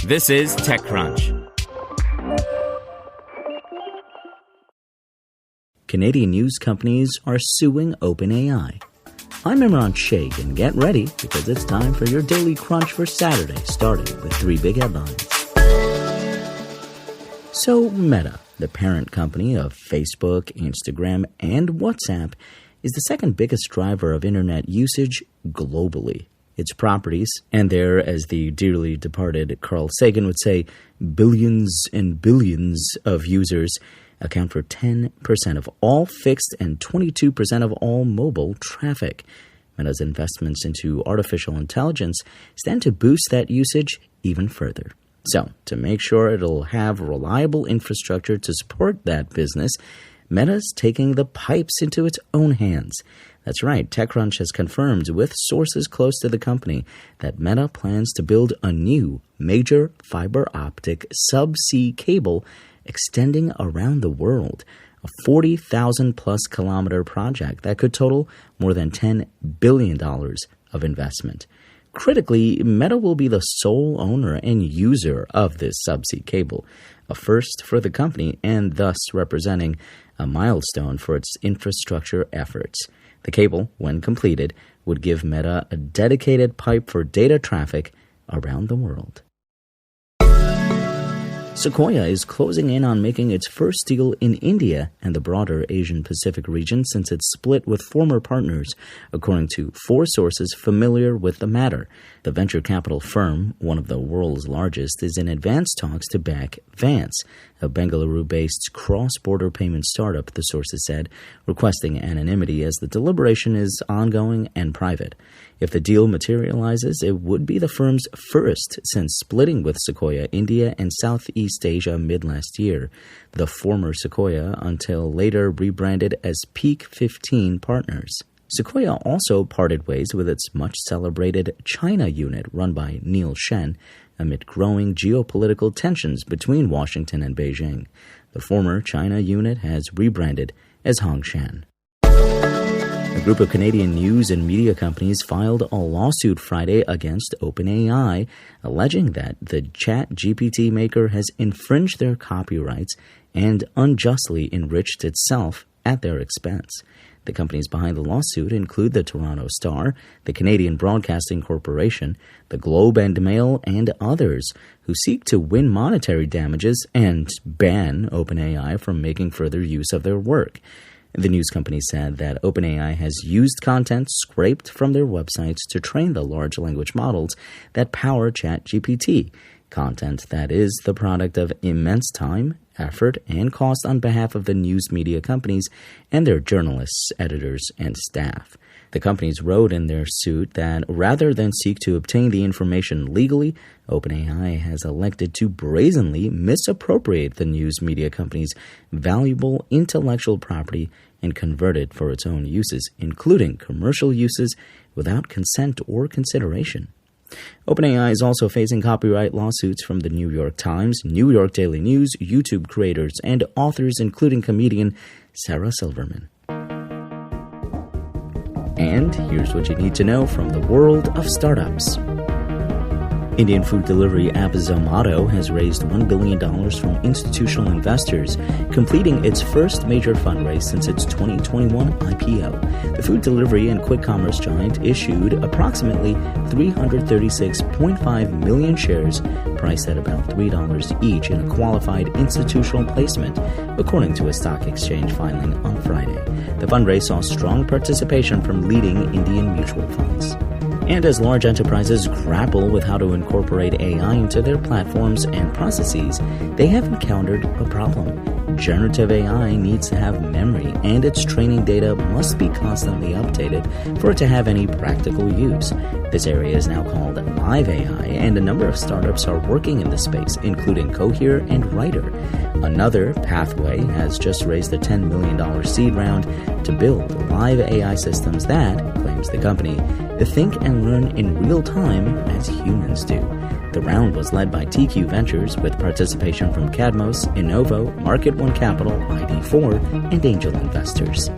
This is TechCrunch. Canadian news companies are suing OpenAI. I'm Imran Sheikh, and get ready because it's time for your Daily Crunch for Saturday, starting with 3 big headlines. So, Meta, the parent company of Facebook, Instagram, and WhatsApp, is the second biggest driver of internet usage globally. Its properties, and there, as the dearly departed Carl Sagan would say, billions and billions of users, account for 10% of all fixed and 22% of all mobile traffic. Meta's investments into artificial intelligence stand to boost that usage even further. So, to make sure it'll have reliable infrastructure to support that business, Meta's taking the pipes into its own hands. That's right, TechCrunch has confirmed with sources close to the company that Meta plans to build a new major fiber optic subsea cable extending around the world, a 40,000-plus kilometer project that could total more than $10 billion of investment. Critically, Meta will be the sole owner and user of this subsea cable, a first for the company and thus representing a milestone for its infrastructure efforts. The cable, when completed, would give Meta a dedicated pipe for data traffic around the world. Sequoia is closing in on making its first deal in India and the broader Asian-Pacific region since it split with former partners, according to 4 sources familiar with the matter. The venture capital firm, one of the world's largest, is in advanced talks to back Vance, a Bengaluru-based cross-border payment startup, the sources said, requesting anonymity as the deliberation is ongoing and private. If the deal materializes, it would be the firm's first since splitting with Sequoia India and Southeast Asia mid-last year, the former Sequoia until later rebranded as Peak 15 Partners. Sequoia also parted ways with its much-celebrated China unit run by Neil Shen amid growing geopolitical tensions between Washington and Beijing. The former China unit has rebranded as Hongshan. A group of Canadian news and media companies filed a lawsuit Friday against OpenAI, alleging that the ChatGPT maker has infringed their copyrights and unjustly enriched itself at their expense. The companies behind the lawsuit include the Toronto Star, the Canadian Broadcasting Corporation, the Globe and Mail, and others who seek to win monetary damages and ban OpenAI from making further use of their work. The news company said that OpenAI has used content scraped from their websites to train the large language models that power ChatGPT, content that is the product of immense time, effort, and cost on behalf of the news media companies and their journalists, editors, and staff. The companies wrote in their suit that rather than seek to obtain the information legally, OpenAI has elected to brazenly misappropriate the news media company's valuable intellectual property and convert it for its own uses, including commercial uses, without consent or consideration. OpenAI is also facing copyright lawsuits from the New York Times, New York Daily News, YouTube creators, and authors, including comedian Sarah Silverman. And here's what you need to know from the world of startups. Indian food delivery app Zomato has raised $1 billion from institutional investors, completing its first major fundraise since its 2021 IPO. The food delivery and quick commerce giant issued approximately 336.5 million shares, priced at about $3 each in a qualified institutional placement, according to a stock exchange filing on Friday. The fundraise saw strong participation from leading Indian mutual funds. And as large enterprises grapple with how to incorporate AI into their platforms and processes, they have encountered a problem. Generative AI needs to have memory, and its training data must be constantly updated for it to have any practical use. This area is now called Live AI, and a number of startups are working in the space, including Cohere and Writer. Another, Pathway, has just raised a $10 million seed round to build live AI systems that, claims the company, think and learn in real time as humans do. The round was led by TQ Ventures with participation from Cadmos, Innovo, Market One Capital, ID4, and angel investors.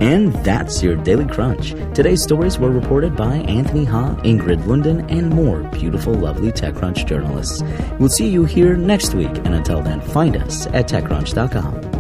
And that's your Daily Crunch. Today's stories were reported by Anthony Ha, Ingrid Lunden, and more beautiful, lovely TechCrunch journalists. We'll see you here next week, and until then, find us at TechCrunch.com.